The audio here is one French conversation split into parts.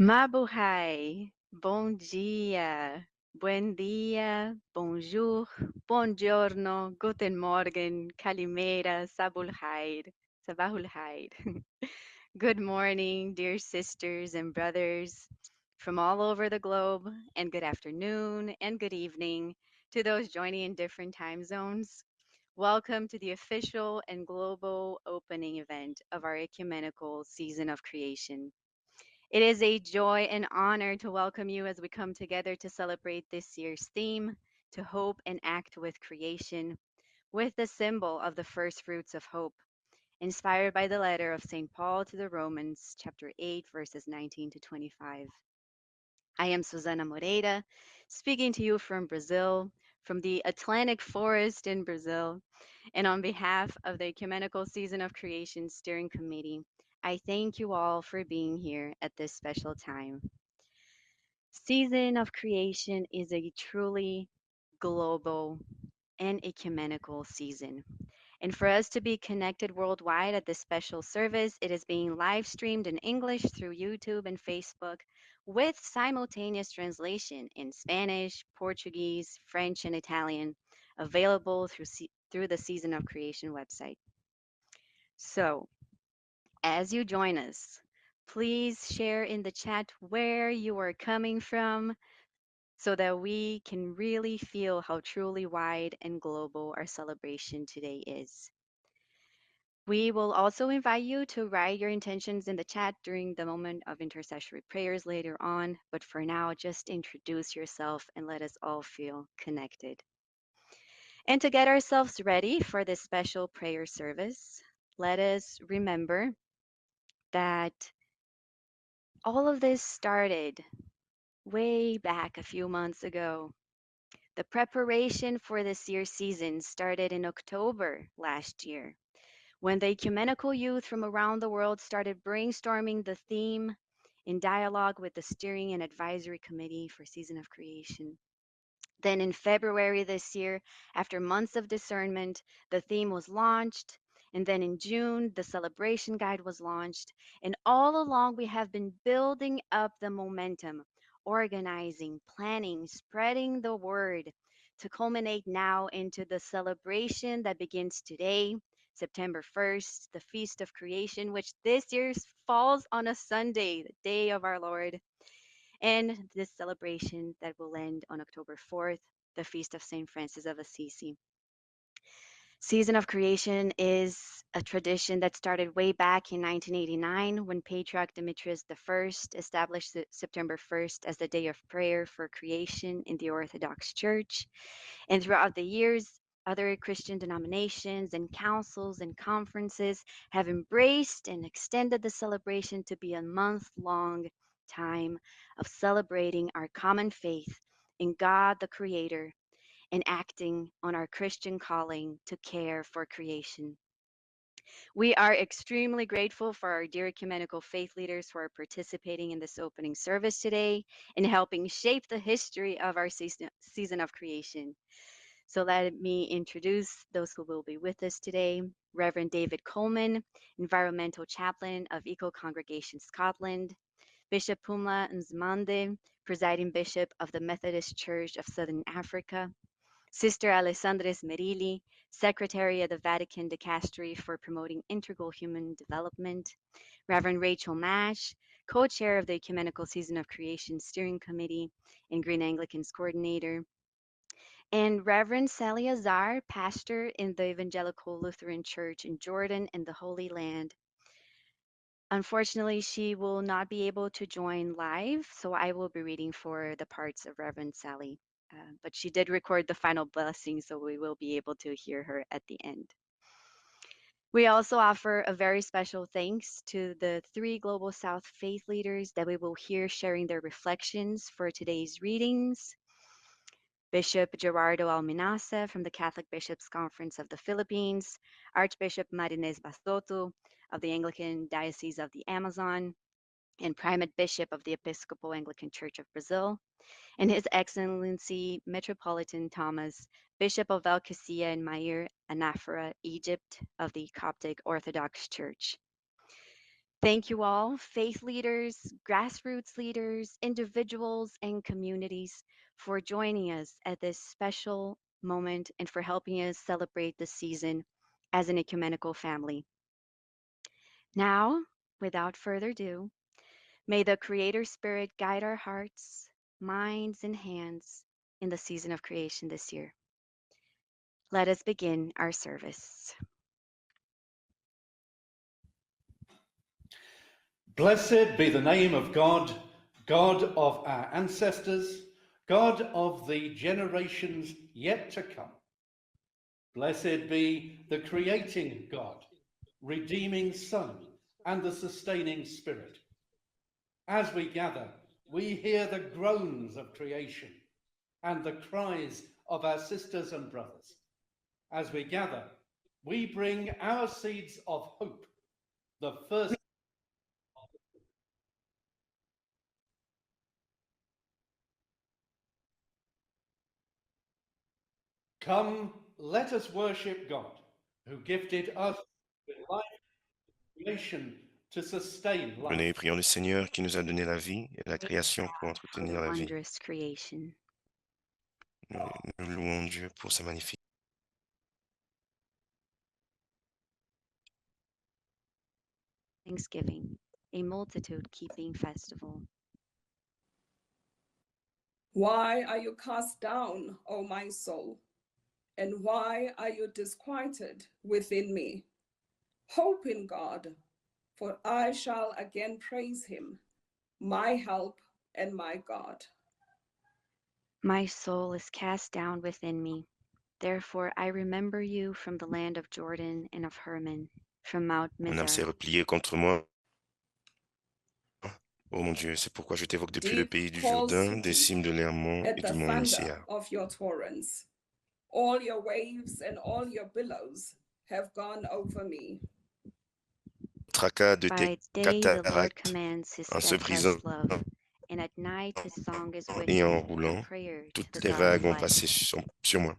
Mabuhay, bom dia, buen dia, bonjour, buongiorno, guten Morgen, kalimera, sabahul haid. Good morning, dear sisters and brothers from all over the globe, and good afternoon and good evening to those joining in different time zones. Welcome to the official and global opening event of our ecumenical season of creation. It is a joy and honor to welcome you as we come together to celebrate this year's theme, to hope and act with creation, with the symbol of the first fruits of hope, inspired by the letter of St. Paul to the Romans, chapter 8, verses 19 to 25. I am Susana Moreira, speaking to you from Brazil, from the Atlantic Forest in Brazil, and on behalf of the Ecumenical Season of Creation Steering Committee, I thank you all for being here at this special time. Season of Creation is a truly global and ecumenical season. And for us to be connected worldwide at this special service, it is being live streamed in English through YouTube and Facebook with simultaneous translation in Spanish, Portuguese, French, and Italian, available through the Season of Creation website. So, as you join us, please share in the chat where you are coming from so that we can really feel how truly wide and global our celebration today is. We will also invite you to write your intentions in the chat during the moment of intercessory prayers later on, but for now, just introduce yourself and let us all feel connected. And to get ourselves ready for this special prayer service, let us remember that all of this started way back a few months ago. The preparation for this year's season started in October last year, when the ecumenical youth from around the world started brainstorming the theme in dialogue with the steering and advisory committee for Season of Creation. Then in February this year, after months of discernment, the theme was launched. And then in June, the celebration guide was launched. And all along, we have been building up the momentum, organizing, planning, spreading the word to culminate now into the celebration that begins today, September 1st, the Feast of Creation, which this year falls on a Sunday, the day of our Lord, and this celebration that will end on October 4th, the Feast of St. Francis of Assisi. Season of Creation is a tradition that started way back in 1989 when Patriarch Demetrius I established September 1st as the day of prayer for creation in the Orthodox Church. And throughout the years, other Christian denominations and councils and conferences have embraced and extended the celebration to be a month long time of celebrating our common faith in God the Creator and acting on our Christian calling to care for creation. We are extremely grateful for our dear ecumenical faith leaders who are participating in this opening service today and helping shape the history of our season of creation. So let me introduce those who will be with us today. Reverend David Coleman, Environmental Chaplain of Eco Congregation Scotland. Bishop Pumla Nzimande, Presiding Bishop of the Methodist Church of Southern Africa. Sister Alessandra Smerilli, Secretary of the Vatican Dicastery for Promoting Integral Human Development. Reverend Rachel Mash, Co-Chair of the Ecumenical Season of Creation Steering Committee and Green Anglicans Coordinator, and Reverend Sally Azar, pastor in the Evangelical Lutheran Church in Jordan and the Holy Land. Unfortunately, she will not be able to join live, so I will be reading for the parts of Reverend Sally. But she did record the final blessing, so we will be able to hear her at the end. We also offer a very special thanks to the three Global South faith leaders that we will hear sharing their reflections for today's readings. Bishop Gerardo Alminasa from the Catholic Bishops' Conference of the Philippines, Archbishop Marinés Basoto of the Anglican Diocese of the Amazon, and Primate Bishop of the Episcopal Anglican Church of Brazil, and His Excellency Metropolitan Thomas, Bishop of El Qusayr and Mair Anaphora, Egypt, of the Coptic Orthodox Church. Thank you all, faith leaders, grassroots leaders, individuals, and communities, for joining us at this special moment and for helping us celebrate this season as an ecumenical family. Now, without further ado, may the Creator Spirit guide our hearts, minds, and hands in the season of creation this year. Let us begin our service. Blessed be the name of God, God of our ancestors, God of the generations yet to come. Blessed be the creating God, redeeming Son, and the sustaining Spirit. As we gather, we hear the groans of creation and the cries of our sisters and brothers. As we gather, we bring our seeds of hope, the first. Come, let us worship God, who gifted us with life and creation to sustain life. Venez, prions le Seigneur qui nous a donné la vie et la création pour For entretenir the la vie. wondrous creation. Nous louons Dieu pour sa magnifique. Thanksgiving, a multitude keeping festival. Why are you cast down, O my soul? And why are you disquieted within me? Hope in God, for I shall again praise him, my help and my God. My soul is cast down within me. Therefore I remember you from the land of Jordan and of Hermon, from Mount Mon âme s'est Mizar. repliée contre moi. Oh mon Dieu, c'est pourquoi je t'évoque depuis le Deep pays du calls Jourdain, to des deep cimes de l'Hermon at et the du mont thunder Messiah. of your torrents. All your waves and all your billows have gone over me. Tracas de tes By day the Lord cataractes, commands his en se brisant steadfast love, and at night his song is with et me, en a roulant, prayer to toutes the les God vagues of ont life. passé sur moi.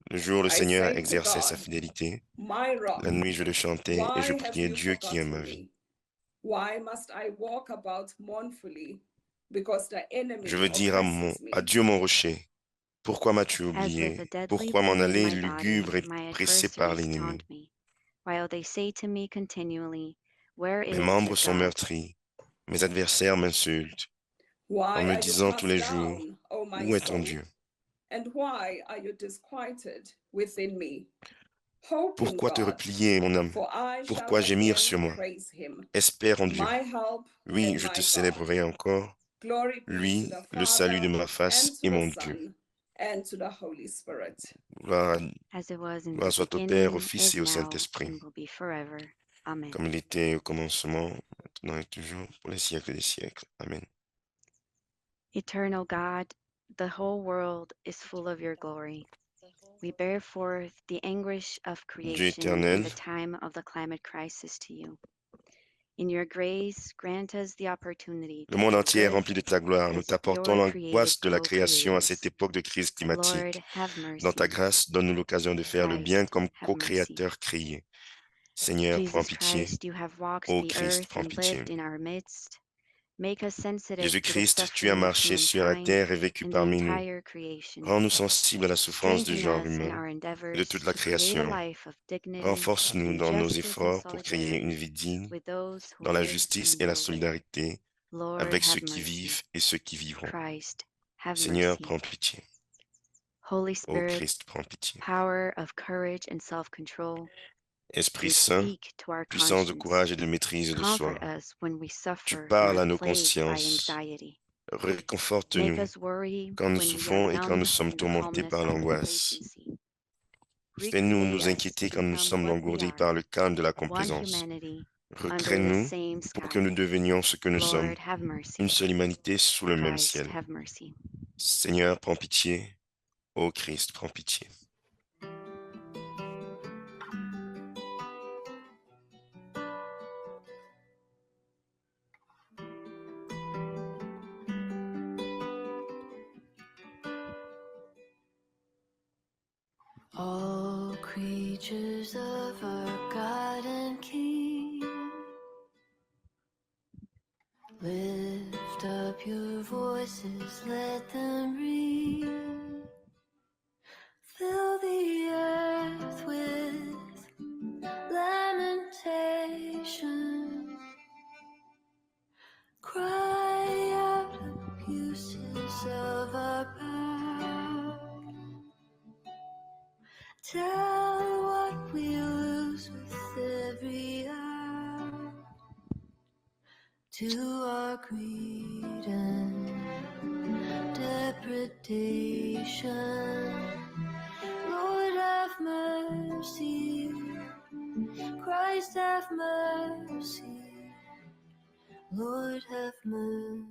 Le jour, le I Seigneur say to exerçait sa God, fidélité. my rock, La nuit, je le chantais et je why have priais you Dieu qui aime ma forgotten vie. me? Why must I walk about mournfully because the enemy Je veux dire oppresses me? à Dieu mon rocher, pourquoi m'as-tu As with a oublié? deadly Pourquoi m'en wound in aller my body, lugubre et my pressé par adversaries l'ennemi? taunt me, while they say to me continually, Where Mes is membres your sont God? meurtris, mes adversaires m'insultent, Why en me are you disant tous cast les jours, down, O my où est ton soul? Dieu? And why are you disquieted within me? Hope in Pourquoi te God, replier, mon âme? for I shall Pourquoi gémir again sur moi? praise him, Espère en Dieu. my help Oui, and je te my God. célébrerai encore, Glory be to lui, the le salut de Father ma and face to et the mon Dieu. Son and to the Holy Spirit. Gloire, As it was in gloire the soit au Père, au beginning, Fils is et au now, Saint-Esprit, and will be forever. Amen. comme il était au commencement, maintenant et toujours, pour les siècles des siècles. Amen. Eternal God, the whole world is full of your glory. We bear forth the anguish of Dieu creation in éternel, the time of the climate crisis to you. In your grace, grant us the opportunity le to monde do entier est good rempli de ta gloire. Nous as t'apportons your created l'angoisse de la création à co-creators. cette époque de crise Lord, climatique. have Dans ta mercy. grâce, donne-nous l'occasion de faire le bien Christ, comme have mercy. co-créateurs créés. Seigneur, prends Jesus pitié. Christ, you have walked Ô the Christ, earth prends and pitié. lived in our midst. Make us sensitive to the Jésus-Christ, tu as suffering of marché sur la humankind terre et vécu and the parmi nous. entire creation. Rends-nous sensibles à la souffrance du Strengthen genre us in humain our et de endeavors toute la to create a création. life of dignity Renforce-nous and dans nos justice and efforts pour créer une solidarity vie digne, with those who dans la live justice and et la will live. solidarité, Lord, avec have ceux qui mercy. vivent et ceux qui vivront. Christ, have Seigneur, mercy. prends pitié. Holy Ô Spirit, Christ, prends pitié. power of courage and self-control, Esprit you Saint, speak to our puissance de conscience. courage et de maîtrise de soi, Comfort us when we tu suffer and parles are à nos plagued by consciences. anxiety. Make Réconforte-nous us worry quand nous when we are souffrons et quand nous numb sommes in the tourmentés calmness par of l'angoisse. complacency. Fais-nous Recreate nous us inquiéter to quand nous become sommes what we engourdis are, par le calme de la one complaisance. humanity under the Recrée-nous same pour sky. que nous devenions ce que nous sommes, Lord, have mercy. une seule humanité sous le même Christ, ciel. have mercy. Seigneur, prends pitié. Ô Christ, prends pitié. All creatures of our God and King voices, let them ring. Fill the earth with lamentation. Cry out abuses of our power. Tell what we lose with every hour. To our greed and depredation. Lord have mercy, Christ have mercy, Lord have mercy.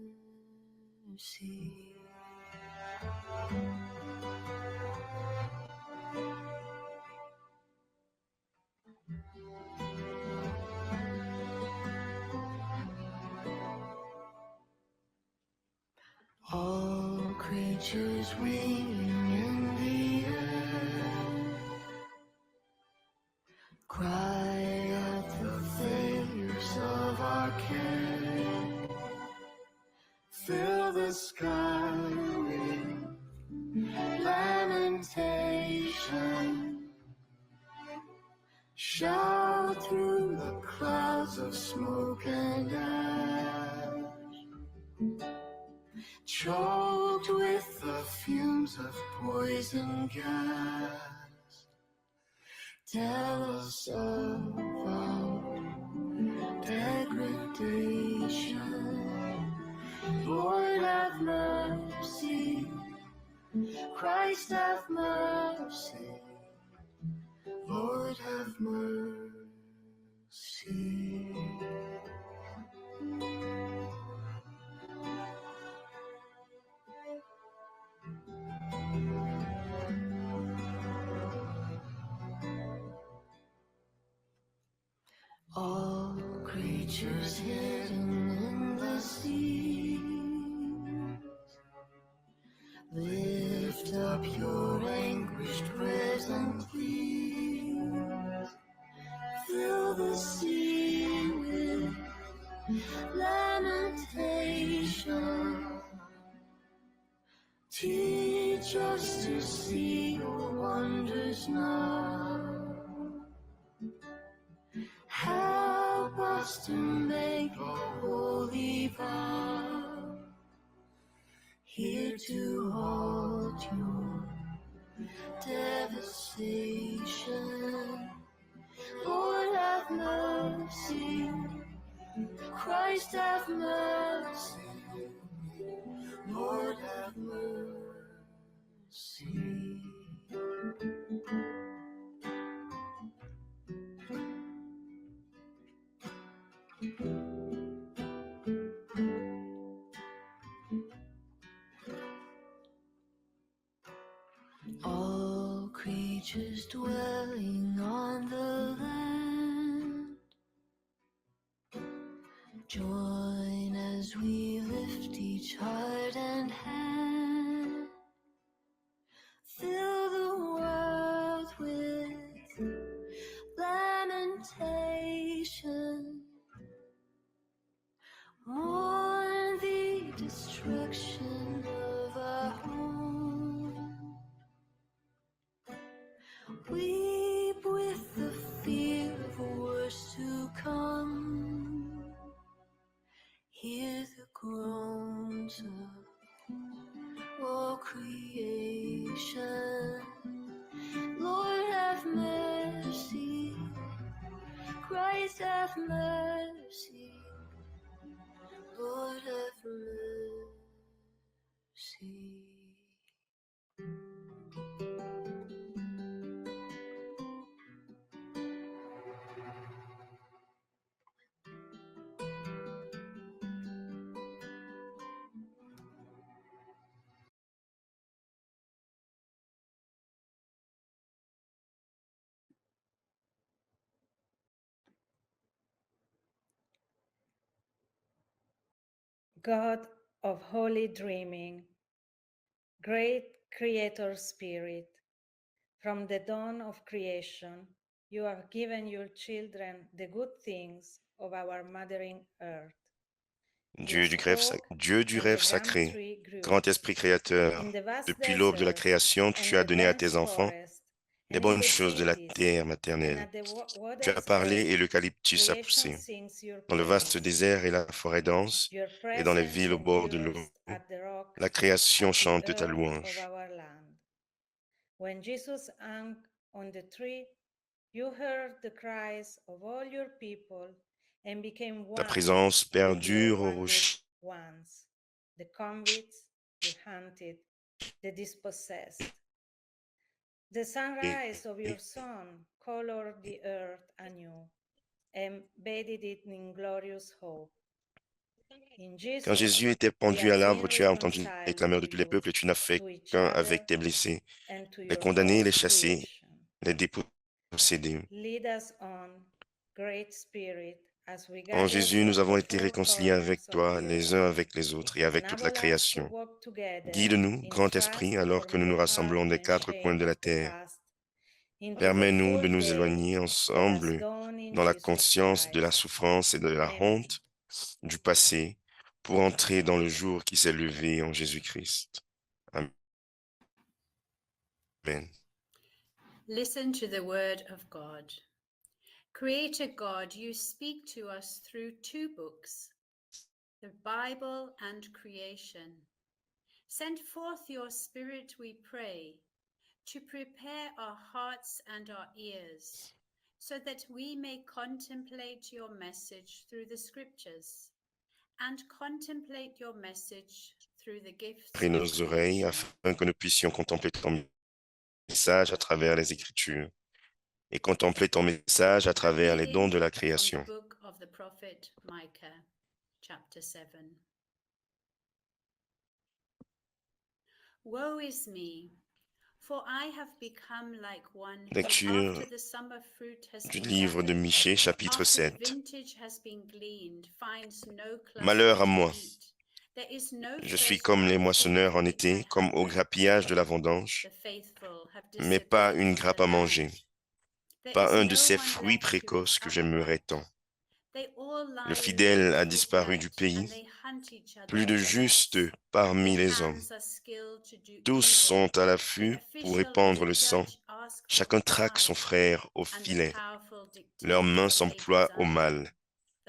All creatures waiting in the air cry out the failures of our care. Fill the sky with lamentation. Shout through the clouds of smoke and ash. Choked with the fumes of poison gas. Tell us of our degradation. Lord have mercy, Christ have mercy, Lord have mercy. All creatures hidden in the sea, lift up your anguished prayers and pleas. Fill the sea with lamentation. Teach us to see your wonders now. Help us to make a holy vow, here to halt your devastation. Lord have mercy, Christ have mercy, Lord have mercy. All creatures dwelling on the land, join as we lift each heart and hand. Fill the world with lamentation. Mourn the destruction of our home. Weep with the fear of worse to come. Hear the groans of all creation. Lord have mercy, Christ have mercy, Lord have mercy. God of holy dreaming, great creator spirit, from the dawn of creation, you have given your children the good things of our mothering earth. Dieu du and the rêve gum sacré, tree grew. grand esprit créateur, In the vast depuis l'aube de la desert création, tu and as the donné à dense tes enfants forest les and in bonnes the choses de la cities terre and maternelle. at the Tu as water's parlé et edge, l'eucalyptus a creation poussé. sings your Dans le vaste praise. désert et la forêt dense, Your et dans les presence villes au bord de l'eau, endures at the rock, la création at the chante ta earth of louange. our land. When Jesus hung on the tree, you heard the cries of all your people and became Ta one présence with your perdure au wounded rocher. ones, the convicts, the hunted, the dispossessed. The sunrise of your Son colored the earth anew and bathed it in glorious hope. In Quand Jesus, Jésus était we pendu have à been l'arbre, tu as entendu les reconciled clameurs to de tous les you, peuples et tu n'as fait to each qu'un other, avec tes blessés, and to les your condamnés, whole les chassés, creation. les dépossédés. Lead us on, Great Spirit, as we En gather Jésus, nous from avons the été four réconciliés avec corners of toi, the les earth. uns avec les autres et avec toute la Enable us to création. walk together Guide-nous, in grand esprit, trust, alors que nous nous forgiving heart rassemblons des and quatre coins shame de la of the terre. past, into the Permets-nous de full nous day éloigner that has ensemble dawned in dans la Jesus conscience de la Christ. souffrance et de la Amen. honte du passé pour entrer dans le jour qui s'est levé en Jésus-Christ. Amen. Listen to the word of God. Creator God, you speak to us through two books, the Bible and creation. Send forth your Spirit, we pray, to prepare our hearts and our ears, so that we may contemplate your message through the scriptures and contemplate your message through the gifts Ouvrez of nos oreilles creation. afin que nous puissions contempler ton message à travers les Écritures et contempler ton message à travers les dons Reading de la from the création. book of the prophet Micah, chapter 7. Woe is me, for I have become like one who Lecture after the summer fruit has du been livre de gathered, Michée, chapitre after the 7. vintage has been gleaned, finds no Malheur cluster à to moi. eat. There is no Je suis first comme les fruits moissonneurs en to eat my été, comme au husband. grappillage de la vendange, The faithful have mais pas disappeared une from the grappe à manger, land. There pas is un de no ces one fruits left to be précoces que j'aimerais upright. tant. They all Le lie in fidèle wait a for disparu du flight, pays, and they hunt each other plus de as justes rats. parmi Their les hommes. hands are skilled to do Tous evil. sont à The l'affût pour official and répandre the le sang. judge ask for Chacun a traque son bribe, frère au and the filet. powerful Leurs dictate mains what they s'emploient au desire. mal.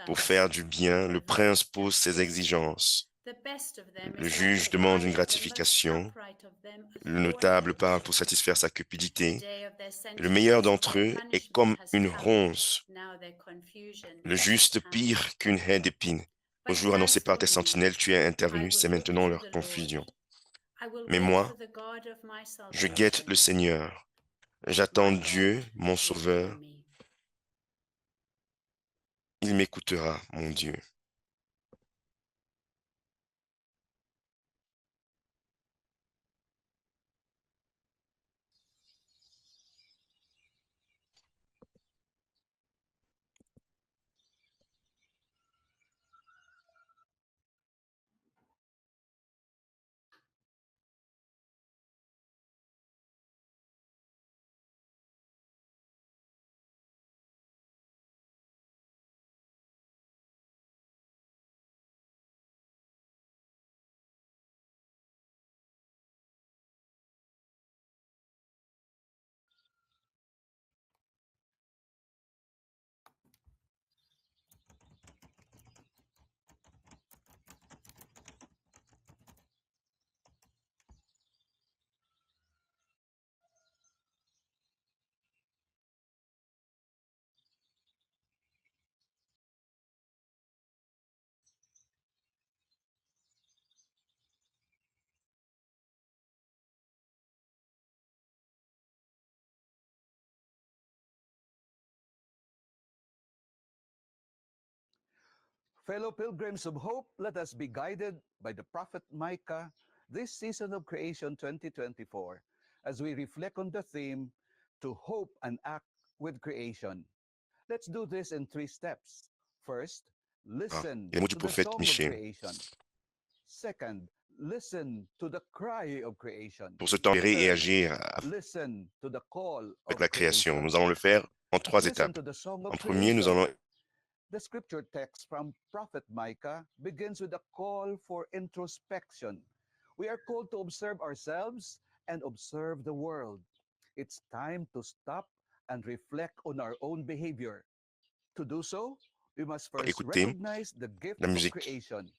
Pour Thus faire du bien, le prince prevails pose ses justice. exigences. The best of them Le is like juge the demande une fire, the most gratification. upright of them a Le thorny notable parle bush. pour satisfaire sa The cupidité. day of their Et le meilleur sentence, of d'entre their eux est punishment comme has une come. ronce. Now their confusion Le is at juste hand. pire qu'une haie d'épines. Au But jour annoncé as par for tes me, sentinelles, tu es I intervenu, c'est will look maintenant to leur the confusion. Lord. I will Mais wait for moi, the God of my je guette salvation. le Seigneur. J'attends My Dieu, God mon will hear Sauveur. me. Il m'écoutera, mon Dieu. Fellow pilgrims of hope, let us be guided by the prophet Micah this season of creation 2024 as we reflect on the theme to hope and act with creation. Let's do this in 3 steps. First, listen Les mots du to the prophète song of Michée. creation. Second, listen to the cry of creation. Pour se tempérer et Third, agir listen to the call avec of la création, creation. nous allons le faire en 3 Listen étapes. to the song of En premier, nous allons creation. The scripture text from Prophet Micah begins with a call for introspection. We are called to observe ourselves and observe the world. It's time to stop and reflect on our own behavior. To do so, we must first Écouter recognize the gift la of musique. creation.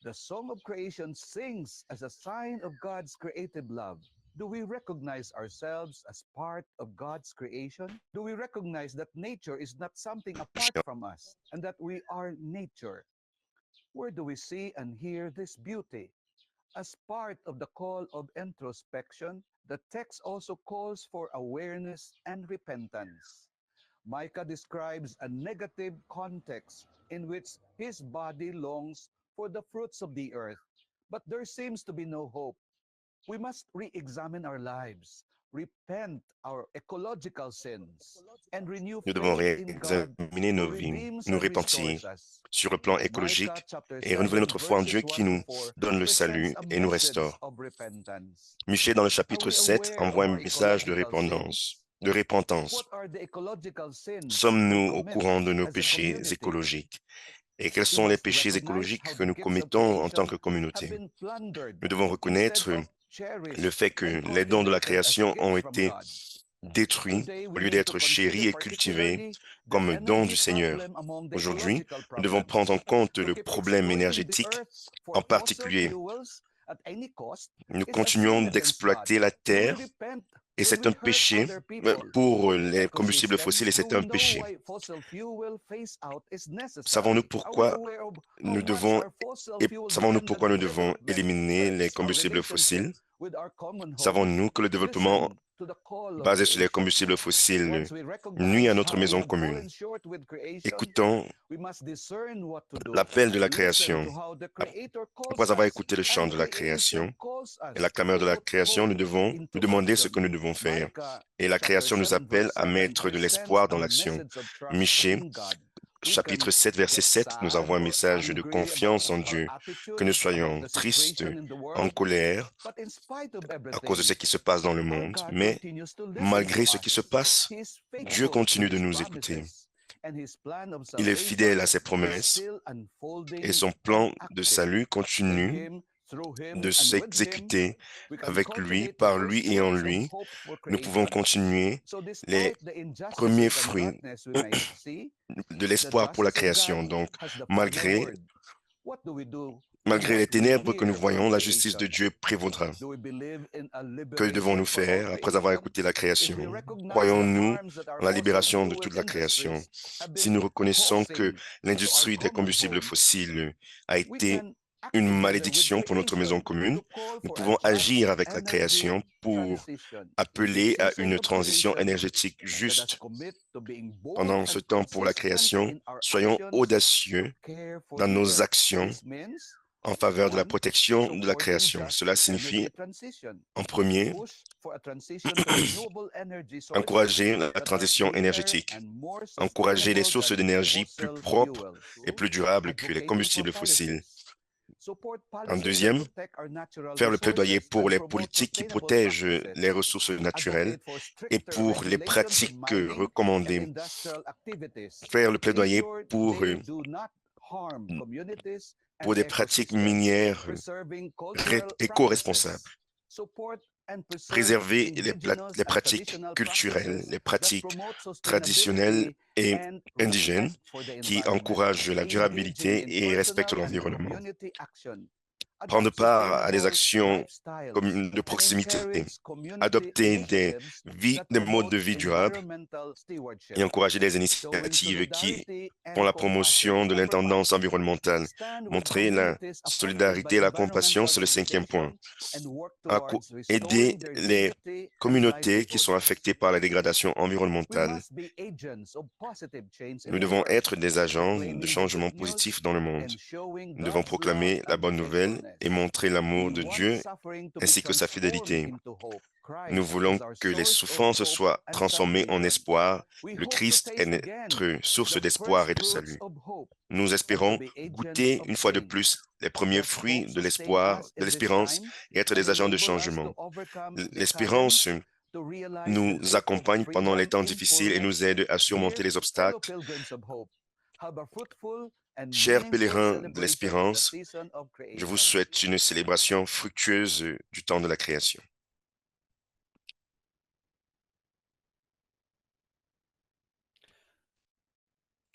The song of creation sings as a sign of God's creative love. Do we recognize ourselves as part of God's creation? Do we recognize that nature is not something apart from us and that we are nature? Where do we see and hear this beauty? As part of the call of introspection, the text also calls for awareness and repentance. Micah describes a negative context in which his body longs for the fruits of the earth, but there seems to be no hope. We must re-examine our lives, repent our ecological sins, and renew Nous devons faith in God réexaminer who nos vies, redeems nous and restores repentir us. sur le plan Micah écologique chapter et renouveler 7 notre foi en Dieu verses qui 1 to nous 4 donne le presents salut a et nous message restaure. of repentance. Michée, dans le Are chapitre we 7, aware of envoie our un message de ecological sins? repentance. De repentance. What are the ecological sins we Sommes-nous au commit courant de nos as a péchés community? écologiques? Et quels We sont les must péchés recognize écologiques how que the nous gifts of commettons en tant creation que have communauté? been plundered Nous devons instead reconnaître of le cherished fait que and les dons de la cultivated as création ont gifts from été God. détruits Today, au we lieu need to d'être consider chéris et cultivés particularly the comme dons du energy Seigneur. problem among the Aujourd'hui, ecological nous devons prendre en problems. compte To le keep problème exploiting the énergétique. earth for En fossil particulier, fuels at any cost nous is a continuons sin against God. d'exploiter la Do we terre repent et when c'est we un hurt péché other people pour for the les combustibles ecosystem? fossiles et Do c'est we un know péché. why fossil fuel phase out is necessary? Savons-nous Are we pourquoi aware of how nous much devons our fossil et fuel savons-nous dependent pourquoi nous devons development éliminer les hurts our combustibles relationship fossiles? with our common home? Savons-nous que le développement Listen to the call of basé sur les creation. combustibles fossiles Once we nuit recognize à notre how we maison have commune? fallen short with creation, Écoutons we must discern what to do. l'appel de la Listen création. to how the Creator calls Après avoir us, écouté le chant and de la creation création calls et la us clameur to de la put création, hope nous devons nous into demander ce action. que nous devons faire. Micah Et la chapter création nous 7 appelle verse à 7 mettre de presents l'espoir dans a l'action. message of trust Michée, in God. We chapitre can 7, verset get 7, nous sad envoie un or message de angry about confiance en our Dieu, attitude que nous about soyons the tristes, situation in the en world, colère but in spite of à cause de ce everything, qui se passe dans le our monde, God mais continues to listen to malgré ce qui se us. passe, He is Dieu faithful continue to de his nous écouter. promises, and his plan of Il est fidèle salvation à ses is promesses still et unfolding son and plan de active. salut In continue him, through him, de and with him, s'exécuter we can avec lui, cultivate the par first lui et en fruits of lui. hope for Nous pouvons creation. continuer So les despite the premiers injustices and fruits darkness we may see, de the l'espoir pour la justice of création. God Donc, has the final malgré, word. What do we do with malgré les what we ténèbres que nous hear voyons, from la justice de creation? Dieu prévaudra. Do we believe in a Que devons-nous liberation for all faire après avoir creation? écouté la If création? we recognize the Croyons-nous harms that our en la fossil libération de fuel toute la création? industries have Si been nous reconnaissons que causing to our l'industrie des common combustibles home, fossiles a we été can act une together with malédiction pour notre maison creation commune, to call nous for a pouvons just agir avec la energy création pour transition. appeler This à season une of transition creation, énergétique let us juste. commit to being bold Pendant ce and temps pour la consistent création, in our soyons actions to audacieux care for dans the nos earth. actions This means en faveur de la 1. protection de la Supporting création. just Cela signifie, energy transition. en premier, Push for a transition to renewable energy sources encourager la that are transition cleaner énergétique, and more encourager les sustainable sources than d'énergie plus fossil propres et fuels. plus durables que les Advocating for combustibles fossiles. policies. Support En policies that deuxième, protect our natural faire le plaidoyer resources pour and les promote politiques qui sustainable protègent practices. les ressources naturelles Advocate for et stricter pour les regulations pratiques on mining and recommandées. industrial activities. Faire le plaidoyer Ensure pour, they do not harm communities and pour des pratiques ecosystems. minières Preserving cultural éco-responsables. practices. Support and preserve Préserver indigenous les and pratiques traditional culturelles, practices les that pratiques promote traditionnelles sustainability et and indigènes respect for the qui environment. encouragent la Engaging durabilité in et respectent personal and l'environnement. community action. Prendre Adopt part à des sustainable actions lifestyles de and proximité, encourage community adopter initiatives that des modes promote de vie durables environmental stewardship. et encourager des Showing initiatives qui solidarity font and la compassion promotion de is number 5. l'intendance environnementale. Stand with Montrer la communities affected by solidarité et la compassion, environmental c'est le 5e point. degradation and work Aider towards restoring their les dignity and communautés qui sont livelihoods. affectées par la dégradation We environnementale. must be agents of positive change in Nous the devons world, être des agents de proclaiming the changement good news positif dans le monde. and showing Nous devons God's love proclamer la and bonne nouvelle faithfulness. et montrer l'amour We de want Dieu suffering to be ainsi que sa transformed fidélité. into hope. Nous Christ voulons is our que les source of souffrances hope soient and transformées en salvation. espoir. We Le hope to Christ est taste again notre source the d'espoir first et de fruits salut. of hope Nous and to espérons be agents goûter of une fois de change. plus les premiers Does fruits hope de sustain l'espoir, us de in this l'espérance time et être des and agents de enable us changement. to overcome the L'espérance challenge, to realize the nous gift of accompagne pendant les freedom temps in difficiles et nous fullness? aide à surmonter Dear les fellow obstacles. pilgrims of hope, Have a fruitful and Chers meaningful pèlerins de celebration of the l'espérance, season of je vous creation. souhaite une célébration fructueuse du temps de la création.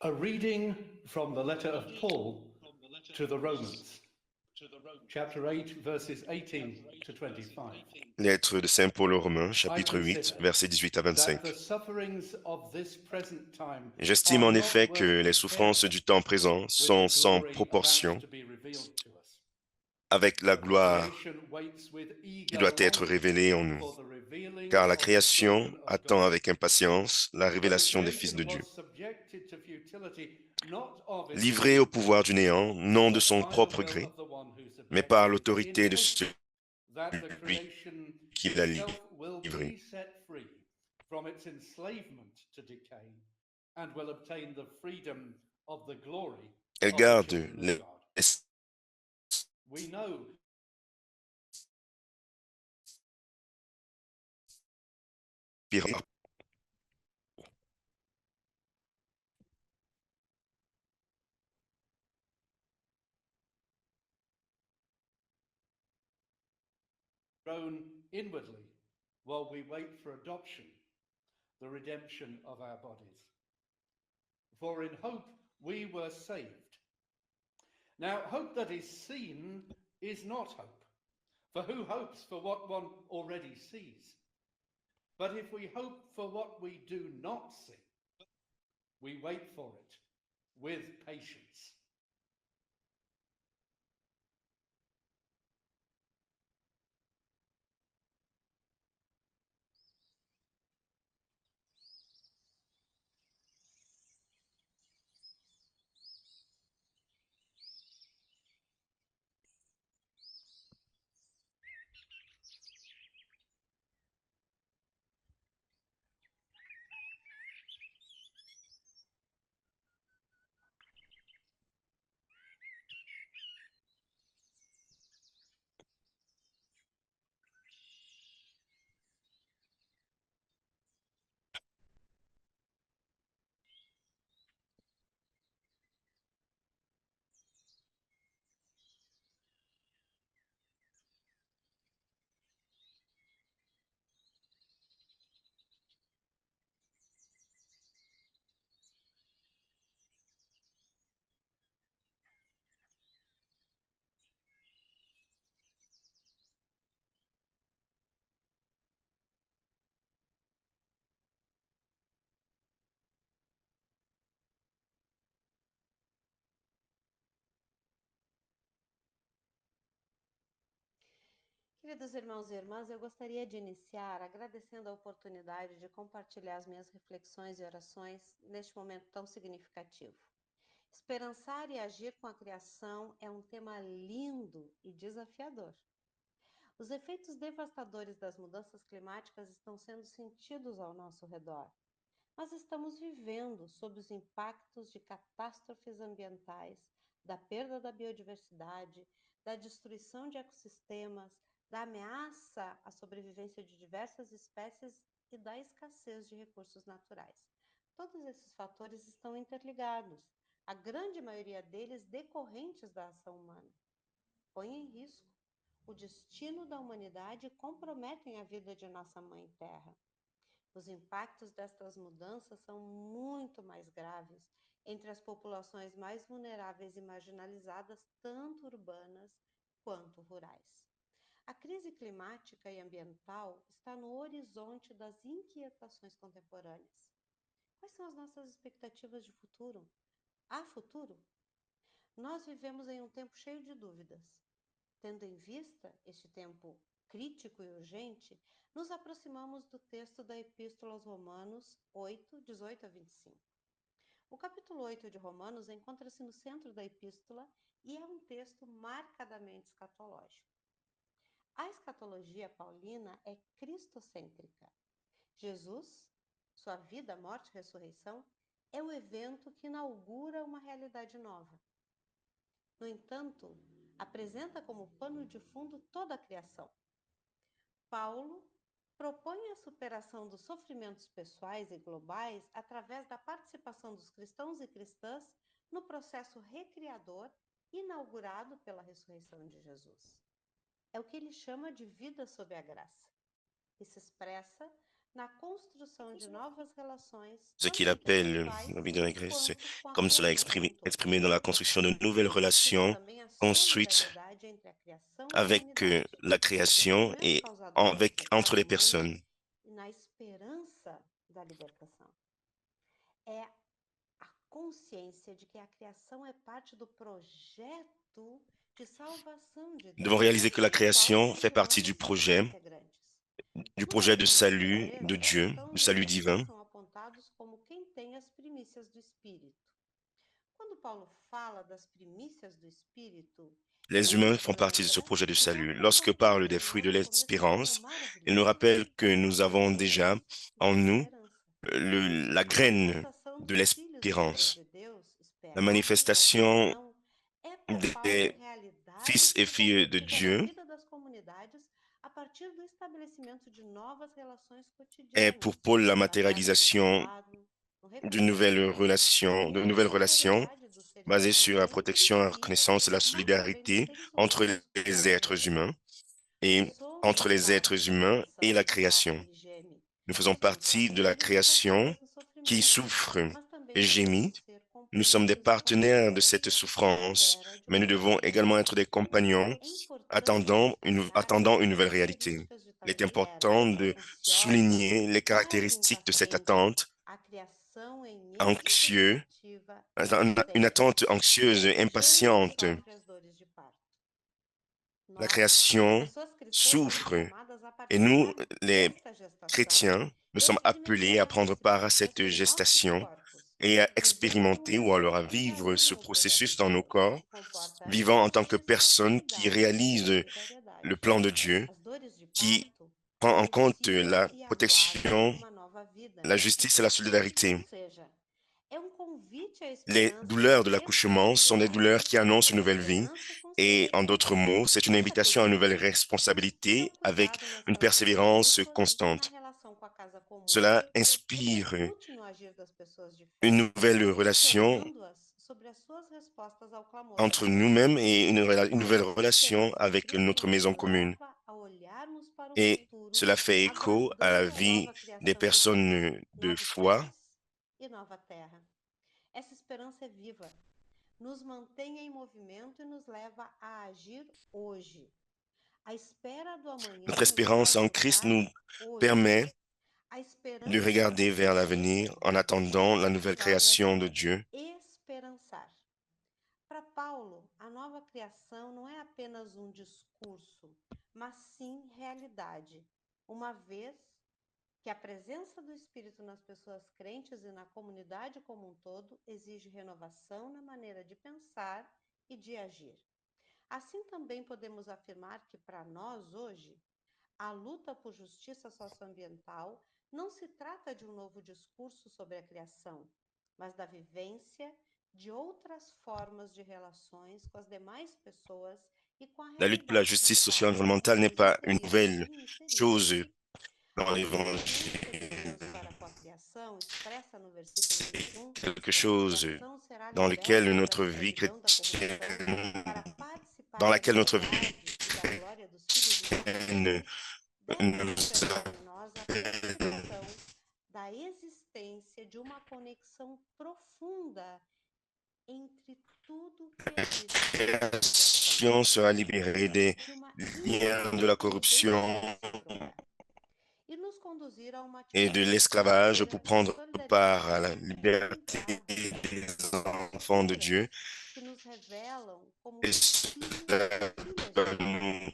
A reading from the letter of Paul to the Romans, chapter 8, verses 18 to 25. Lettre de Saint Paul aux Romains, I chapitre 8, consider versets 18 à that 25. the sufferings of this present time J'estime are en not effet que worth les souffrances comparing du temps présent with the sont sans glory about proportion to be revealed to us. avec la For the gloire creation waits with qui eager doit être longing révélée en nous. for the revealing Car la of the création children of attend God. avec impatience la For the révélation des fils creation de Dieu. was subjected to futility, not of its Livré own au pouvoir du volition, néant, non de but son by the propre will gré, of the one who mais par subjected it, in l'autorité de hope celui that the creation qui l'a itself will livré. be set free from its enslavement to decay and will obtain the freedom of the glory Elle of the garde children of God. We know l'espérance grown inwardly while we wait for adoption, the redemption of our bodies. For in hope we were saved. Now, hope that is seen is not hope, for who hopes for what one already sees? But if we hope for what we do not see, we wait for it with patience. Queridos irmãos e irmãs, eu gostaria de iniciar agradecendo a oportunidade de compartilhar as minhas reflexões e orações neste momento tão significativo. Esperançar e agir com a criação é um tema lindo e desafiador. Os efeitos devastadores das mudanças climáticas estão sendo sentidos ao nosso redor, mas estamos vivendo sob os impactos de catástrofes ambientais, da perda da biodiversidade, da destruição de ecossistemas, da ameaça à sobrevivência de diversas espécies e da escassez de recursos naturais. Todos esses fatores estão interligados, a grande maioria deles decorrentes da ação humana. Põem em risco o destino da humanidade e comprometem a vida de nossa Mãe Terra. Os impactos destas mudanças são muito mais graves entre as populações mais vulneráveis e marginalizadas, tanto urbanas quanto rurais. A crise climática e ambiental está no horizonte das inquietações contemporâneas. Quais são as nossas expectativas de futuro? Há futuro? Nós vivemos em um tempo cheio de dúvidas. Tendo em vista este tempo crítico e urgente, nos aproximamos do texto da Epístola aos Romanos 8, 18 a 25. O capítulo 8 de Romanos encontra-se no centro da epístola e é um texto marcadamente escatológico. A escatologia paulina é cristocêntrica. Jesus, sua vida, morte e ressurreição, é o evento que inaugura uma realidade nova. No entanto, apresenta como pano de fundo toda a criação. Paulo propõe a superação dos sofrimentos pessoais e globais através da participação dos cristãos e cristãs no processo recriador inaugurado pela ressurreição de Jesus. É o que ele chama de vida sob a graça, e se expressa na construção de novas relações, Ce tanto qu'il appelle interpessoais la vie dans la Grèce, c'est quanto com a comme cela forma como um todo. exprimé dans la construction de nouvelles Descreve relations também a construites solidariedade entre a criação e a avec humanidade, la o création sofrimento et causado pelo entre pecado les humano personnes. e na esperança da libertação. É a consciência de que a criação é parte do projeto de salvação de Nous devons Deus, réaliser que la no qual création fait partie continuamos du sendo integrantes. projet de Texto salut grego, de os Dieu, du cristãos salut efésios divin. são apontados como quem tem as primícias do Espírito. Quando Paulo fala das primícias do Espírito, Les ele humains nos font partie de ce lembra projet de que já salut. Lorsque parle contemplamos des em fruits de nós como esse algo l'espérance, il nous maravilhoso, rappelle que a nous avons déjà semente en da nous esperança. la A graine manifestação de dos filhos e filhas l'espérance, de Deus, la esperada pela manifestation criação, é para Paulo des realidade fils et filles de significativa na Dieu vida das comunidades a partir do estabelecimento de novas relações est cotidianas, pour Paul la na prática do matérialisation cuidado, no de reconhecimento, nouvelles na relations solidariedade dos seres basées sur la humanos protection, la e, reconnaissance et la mas também dos solidarité seres entre humanos les como um êtres todo. humains et entre Somos les parte êtres da humains et criação la que sofre création. e geme, Nous faisons que temos partie de la parceiros e création parceiras no qui sofrimento, souffre mas também et gémit. devemos ser Nous sommes des companheiros com partenaires de cette ansiedade à souffrance, espera de mais uma nous devons nova également être des realidade. compagnons É importante destacar attendant une as nouvelle réalité. características de Il est tal espera, important de ansiosa, souligner les quase caractéristiques de cette impaciente, attente, a criação em anxieux, expectativa une espera, attente anxieuse, geme e impatiente. sofre as dores de parto. La Nós, création pessoas cristãs, somos souffre chamadas a et nous, participar les desta gestação chrétiens, nous e a sommes appelés à experimentar prendre esse part à cette processo em nossos gestation corpos, et à vivendo expérimenter como ou alors à pessoas que vivre ce realizam o projeto processus de dans nos Deus, corps, que comporta vivant en tant que justiça, personnes qui cuidado e réalisent le solidariedade. plan de Dieu, As dores de qui parto prend en compte anunciam la e aguardam protection, uma nova vida. la justice et la Ou solidarité. seja, é um convite à Les esperança e à douleurs de l'accouchement sont des douleurs responsabilidade, qui annoncent une à nouvelle vie. esperança com Et en d'autres severidade. mots, c'est une Essa invitation à une nouvelle perspectiva responsabilité inspira o avec cuidado nas une relações persévérance agrícolas e na constante. relação com a casa comum. Cela inspire Repercute no agir das pessoas de une fé, nouvelle relation questionando-as sobre as suas respostas ao clamor da entre criação. nous-mêmes et une nouvelle Nossa relation esperança em avec Cristo notre nos maison commune. leva a olharmos para o Et futuro, cela fait écho à la aguardando a vie nova des criação de Deus, personnes de novos foi. céus e nova terra. Essa esperança é viva, nos mantém em movimento e nos leva a agir hoje. A espera do Notre amanhã nos espérance faz en Christ lutar nous hoje. permet A de esperança regarder vers l'avenir en attendant la nouvelle création de torna-se Dieu. esperançar. Para Paulo, a nova criação não é apenas um discurso, mas sim realidade, uma vez que a presença do Espírito nas pessoas crentes e na comunidade como um todo exige renovação na maneira de pensar e de agir. Assim também podemos afirmar que para nós hoje, a luta por justiça socioambiental não se trata de um novo discurso sobre a criação, mas da vivência de outras formas de relações com as demais pessoas e com a La lutte pour la realidade justice na qual socio-environnementale n'est somos pas une incluídos nouvelle e inseridos. chose dans A l'évangile, paciência de Deus para com a criação, expressa no versículo 21, quelque a chose criação será dans lequel liberta da notre vie escravidão da corrupção para chrétienne, participar dans da laquelle notre vie liberdade e da glória dos filhos e filhas de chrétienne Deus, deve nous despertar em nós a percepção da existência de uma conexão profunda entre tudo que existe nesta criação, création sera libérée des de uma liens de la corruption interdependência recíproca, e nos conduzir a uma et de atitude l'esclavage verdadeira pour de prendre part à la solidariedade liberté exemplar, des enfants de escrituras Dieu. que nos revelam como Et filhos e cela filhas de va Deus nous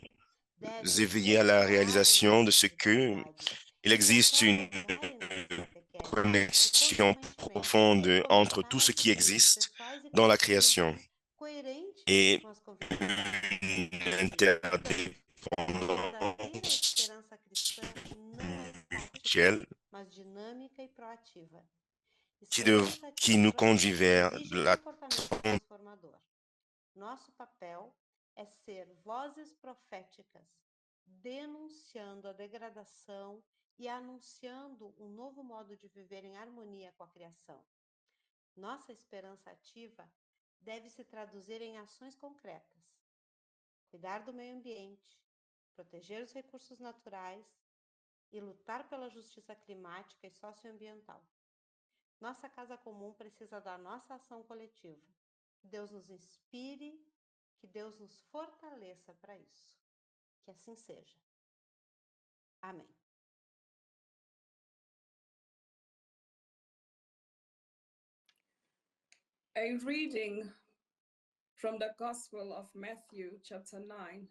devem éveiller à la ecoar em réalisation de nossa ce que individualidade il e existe tratar une de claremente a catequese e, connexion consequentemente, profonde entre tout conectar ce qui atitudes existe pessoais e dans la coletivas création coerentes et com as convicções da fé. Portanto, a verdadeira l'interdépendance esperança cristã não é estática, mutuelle mas dinâmica e proativa. qui, Esperança qui nous ativa conduit vers exige la comportamento transformador. Nosso papel é ser vozes proféticas, denunciando a degradação e anunciando um novo modo de viver em harmonia com a criação. Nossa esperança ativa deve se traduzir em ações concretas. Cuidar do meio ambiente, proteger os recursos naturais e lutar pela justiça climática e socioambiental. Nossa casa comum precisa da nossa ação coletiva. Que Deus nos inspire, que Deus nos fortaleça para isso. Que assim seja. Amém. A reading from the Gospel of Matthew, chapter 9,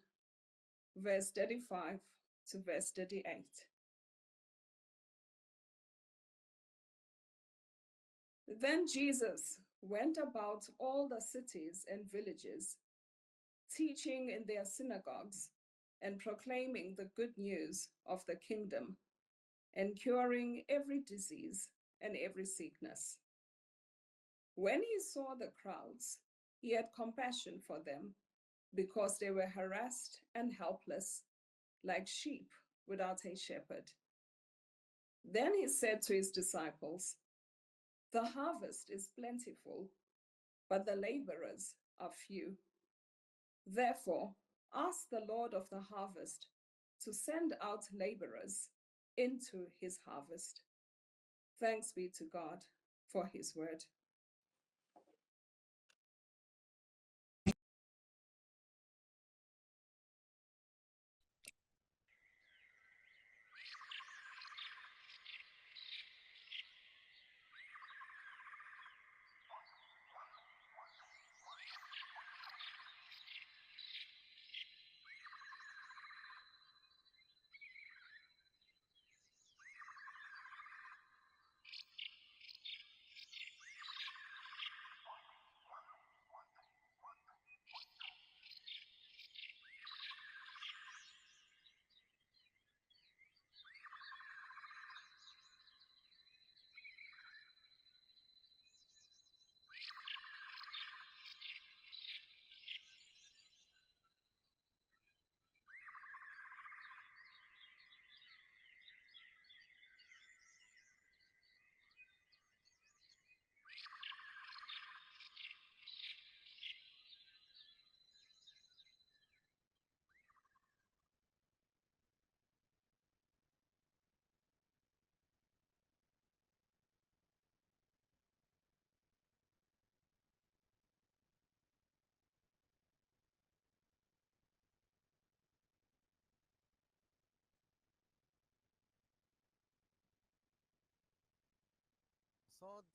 verse 35 to verse 38. Then Jesus went about all the cities and villages, teaching in their synagogues and proclaiming the good news of the kingdom and curing every disease and every sickness. When he saw the crowds, he had compassion for them because they were harassed and helpless, like sheep without a shepherd. Then he said to his disciples, "The harvest is plentiful, but the laborers are few. Therefore, ask the Lord of the harvest to send out laborers into his harvest." Thanks be to God for his word. صاد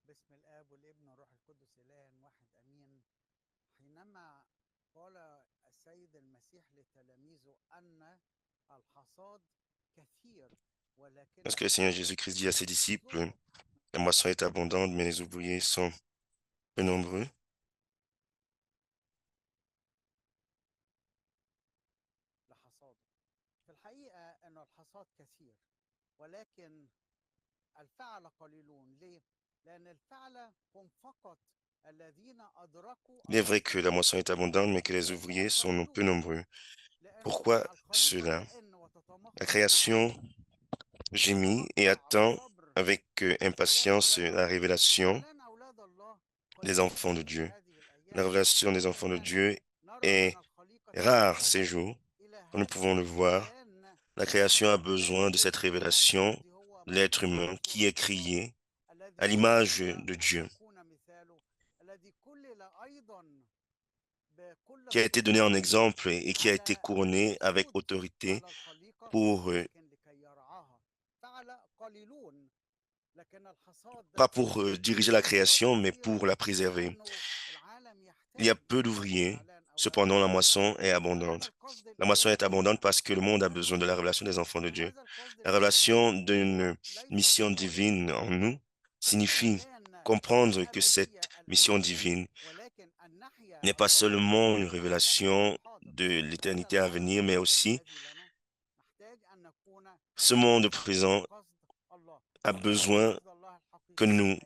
باسم الآب والابن والروح القدس إله واحد أمين. حينما قال السيد المسيح لتلاميذه أن الحصاد كثير ولكن Lorsque le Seigneur Jésus-Christ dit à ses disciples, la moisson est abondante, mais les ouvriers sont peu nombreux, لحصاده. في الحقيقة أن الحصاد كثير ولكن الفعل قليلون. ليه؟ لأن الفعل هم فقط الذين أدركوا il est vrai que la moisson est abondante, mais que les ouvriers sont peu nombreux. Pourquoi cela? La création gémit et attend avec impatience la révélation des enfants de Dieu. La révélation des enfants de Dieu est rare ces jours. Nous pouvons le voir. La création a besoin de cette révélation de l'être humain qui est créé à l'image de Dieu, qui a été donné en exemple et qui a été couronné avec autorité pour, pas pour diriger la création, mais pour la préserver. Il y a peu d'ouvriers, cependant la moisson est abondante. La moisson est abondante parce que le monde a besoin de la révélation des enfants de Dieu. La révélation d'une mission divine en nous signifie comprendre que cette mission divine n'est pas seulement une révélation de l'éternité à venir, mais aussi ce monde présent a besoin que nous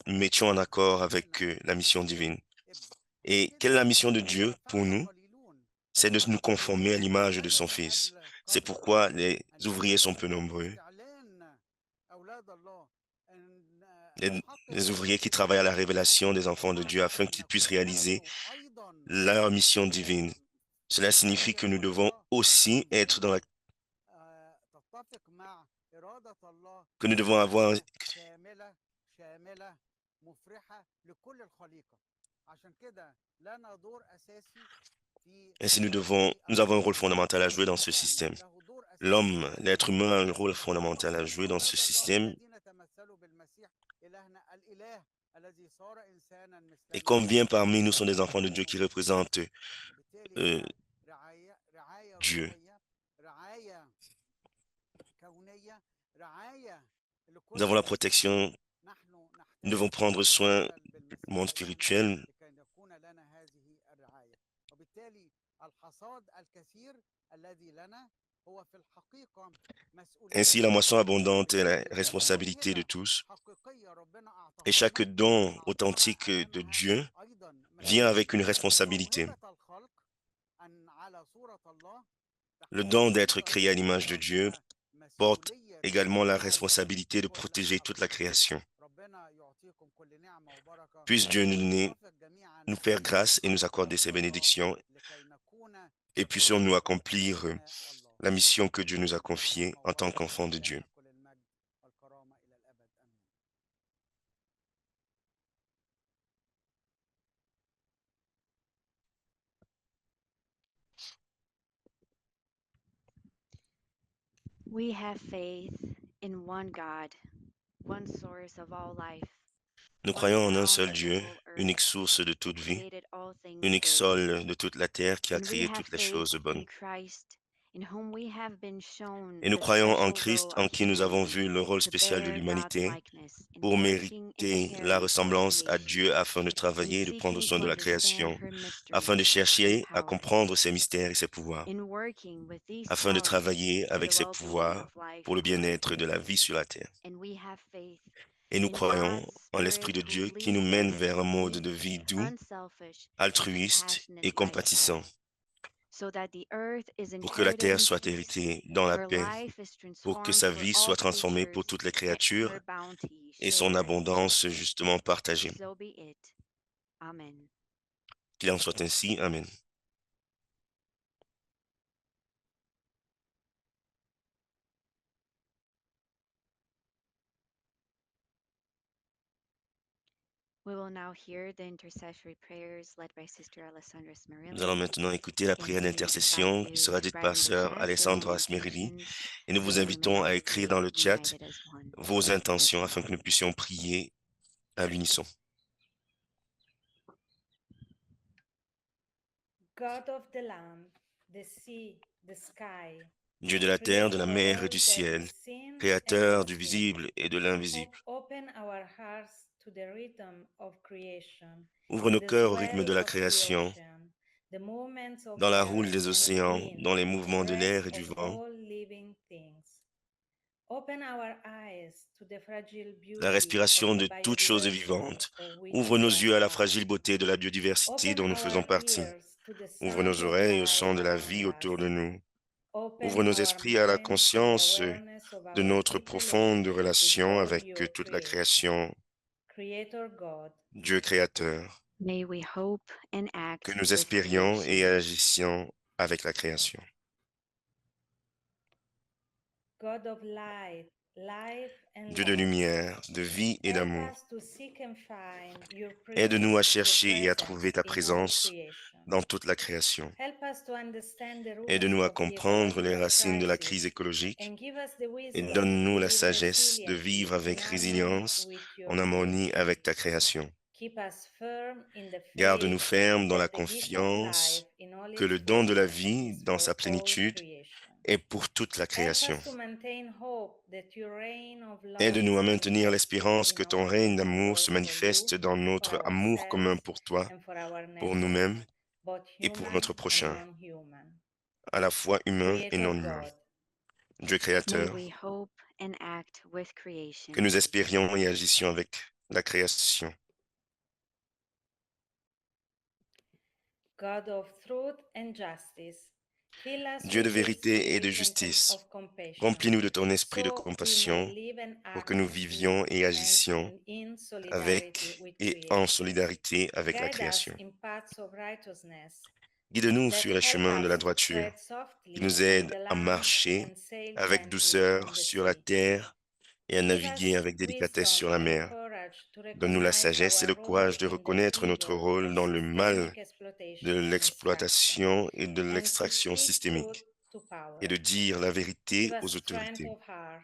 mettions en accord avec la mission divine. Et quelle est la mission de Dieu pour nous? C'est de nous conformer à l'image de son Fils. C'est pourquoi les ouvriers sont peu nombreux. les ouvriers qui travaillent à la révélation des enfants de Dieu afin qu'ils puissent réaliser leur mission divine. Cela signifie que nous devons aussi être dans la... que nous devons avoir... Ainsi, nous avons un rôle fondamental à jouer dans ce système. L'homme, l'être humain a un rôle fondamental à jouer dans ce système. Et combien parmi nous sont des enfants de Dieu qui représentent euh, Dieu? Nous avons la protection, nous devons prendre soin du monde spirituel. Ainsi, la moisson abondante est la responsabilité de tous. Et chaque don authentique de Dieu vient avec une responsabilité. Le don d'être créé à l'image de Dieu porte également la responsabilité de protéger toute la création. Puisse Dieu nous faire grâce et nous accorder ses bénédictions et puissions-nous accomplir la mission que Dieu nous a confiée en tant qu'enfants de Dieu. We have faith in one God, one source of all life. Nous croyons en un seul Dieu, unique source de toute vie, unique sol de toute la terre qui a créé toutes les choses bonnes. Et nous croyons en Christ en qui nous avons vu le rôle spécial de l'humanité pour mériter la ressemblance à Dieu afin de travailler et de prendre soin de la création, afin de chercher à comprendre ses mystères et ses pouvoirs, afin de travailler avec ses pouvoirs pour le bien-être de la vie sur la terre. Et nous croyons en l'Esprit de Dieu qui nous mène vers un mode de vie doux, altruiste et compatissant, pour que la terre soit héritée dans la paix, pour que sa vie soit transformée pour toutes les créatures et son abondance justement partagée. Qu'il en soit ainsi. Amen. Nous allons maintenant écouter la prière d'intercession qui sera dite par Sœur Alessandra Smerili et nous vous invitons à écrire dans le chat vos intentions afin que nous puissions prier à l'unisson. God of the land, the sea, the sky, Dieu de la terre, de la mer et du ciel, créateur du visible et de l'invisible. open our hearts to the rhythm of creation, Ouvre nos the cœurs au rythme swell de la of the création, ocean, the movements of dans la earth houle des and océans, wind, dans les mouvements de l'air et breath du of vent, all living things. Open our eyes to the fragile la beauty respiration of the de toutes choses biodiversity vivantes. of which Ouvre nos we are yeux à la part. fragile beauté de la biodiversité Open dont nous our faisons partie. ears to the Ouvre nos sounds of oreilles au life son de la around vie autour us. de nous. Open Ouvre nos our esprits à la minds to the conscience awareness of de our notre deep profonde relationship with relation all avec your toute la creation. création, Creator God, Dieu créateur, May we hope and act que nous with espérions et creation. agissions avec la création. God of light, life and Dieu de love. lumière, de vie et Help d'amour, us to seek and find your aide-nous à your chercher et à presence trouver ta in all présence creation. dans toute la création. Help us to understand the roots Aide-nous à of the comprendre les ecological racines de la crisis crise écologique and give us the et wisdom to donne-nous la live sagesse de resiliently vivre avec in harmony résilience, with your en harmonie creation. avec ta création. Keep us firm in the Garde-nous faith fermes dans la that the gift of life confiance in all que its le don de la fullness vie is dans for sa all plénitude creation. est pour toute la Help création. us to maintain hope that your reign of love Aide-nous à is maintenir manifested l'espérance in que ton our règne d'amour love se for you, manifeste dans for notre amour commun ourselves, pour toi, and for our pour neighbors, nous-mêmes both et pour human notre and prochain, non-human. à la fois humain et Creator non humain. God, Dieu May créateur, we hope and act with que creation. nous espérions et agissions avec la création. God of truth and justice, Fill us Dieu de with your vérité et de spirit justice, of compassion, remplis-nous de ton esprit de so we may compassion live and pour act que nous with vivions et agissions and in solidarity avec with et en creation. solidarité avec la Guide us création. in paths of righteousness Guide-nous that sur les help chemins de la us to droiture, tread qui softly nous on aident the à land marcher and sail avec gently douceur on the sur la sea. terre et à Give naviguer us avec délicatesse sur wisdom la and mer. courage to Donne-nous la recognize sagesse et our le role courage de in the reconnaître notre evil rôle of dans le mal systemic de exploitation and extraction, l'exploitation et de and to l'extraction speak truth systémique to et de power. dire la Give vérité us aux strength autorités. of heart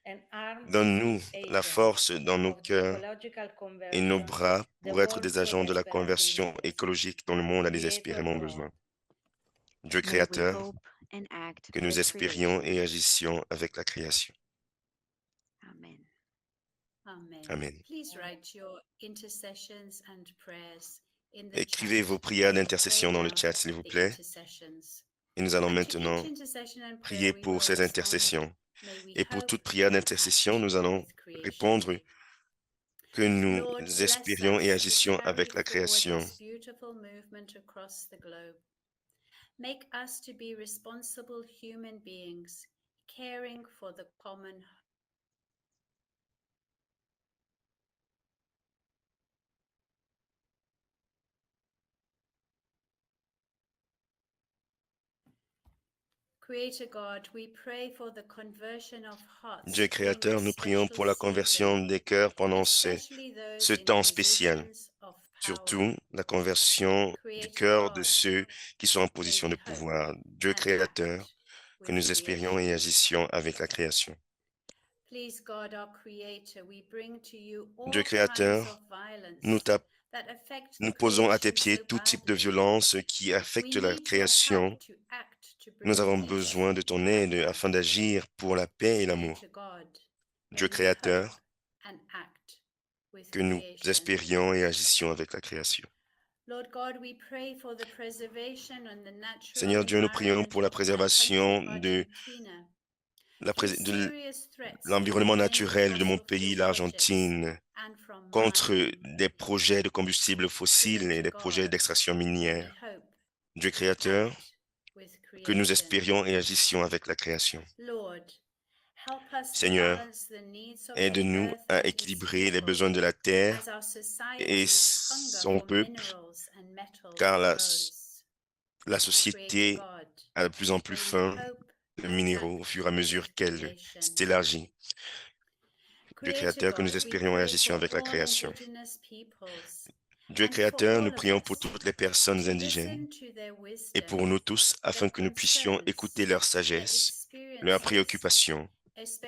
and arm to Donne-nous be la agents force dans nos of the cœurs ecological et nos conversion bras the pour être world des so agents de la desperately conversion needs. écologique dont le monde a Creator désespérément God, besoin. Dieu May we créateur, hope and act que nous with espérions creation. et agissions avec la création. Amen. Amen. Amen. Please write your intercessions and prayers in the Écrivez chat, vos prières and we'll d'intercession pray dans le now chat, s'il vous the plaît. intercessions. Et nous allons And to maintenant each intercession and prayer, prier we pour will ces respond, intercessions. may we Et pour hope toute prière and d'intercession, act nous allons with creation. répondre que nous Lord, bless espérions et us to agissions carry avec la forward création. this beautiful movement across the globe. Make us to be responsible human beings, caring for the common. Creator God, we pray for the conversion of hearts Dieu during créateur, this nous prions special pour la conversion season, des cœurs pendant especially ce those in temps spécial. positions of Surtout power. la conversion du Creator cœur de God, ceux qui sont en may position we de hope pouvoir. Dieu and créateur, act que with nous espérions et creation. agissions avec la création. Please, God, our Creator, we bring to you Dieu all kinds créateur, of nous, violence ta- that affect the nous posons à tes creation pieds so tout type de badly. violence qui We affecte la need your création. help to act to Nous bring avons peace besoin de ton aide and afin love. d'agir pour la paix et l'amour. Creator God, may Dieu we hope créateur, and act with que nous creation. espérions et agissions avec la création. Lord God, we pray for the preservation and the natural Seigneur Dieu, nous prions environment pour la of my country, préservation Argentina. Through de serious threats from l'environnement many naturel de mon fossil pays, fuel projects l'Argentine, and from contre mining. des projets de combustibles fossiles et Creator des projets God, d'extraction may we minière. hope Dieu and créateur, act with que nous creation. espérions et agissions avec la création. Lord, help us to Seigneur, balance the needs of the aide-nous earth à and its équilibrer les people besoins de la terre as our et society's hunger son for peuple, minerals and metals car grows. la Creator société God, a de plus en plus may we faim hope de and minéraux au act fur et à mesure with qu'elle creation. s'élargit. Dieu Creator créateur, que nous God, we espérions et pray agissions for avec la all création. indigenous peoples Dieu and for créateur, nous all of prions pour us toutes les personnes to indigènes listen to their et wisdom, pour nous tous, afin their que nous puissions concerns, écouter leur their sagesse, leurs experiences, préoccupations,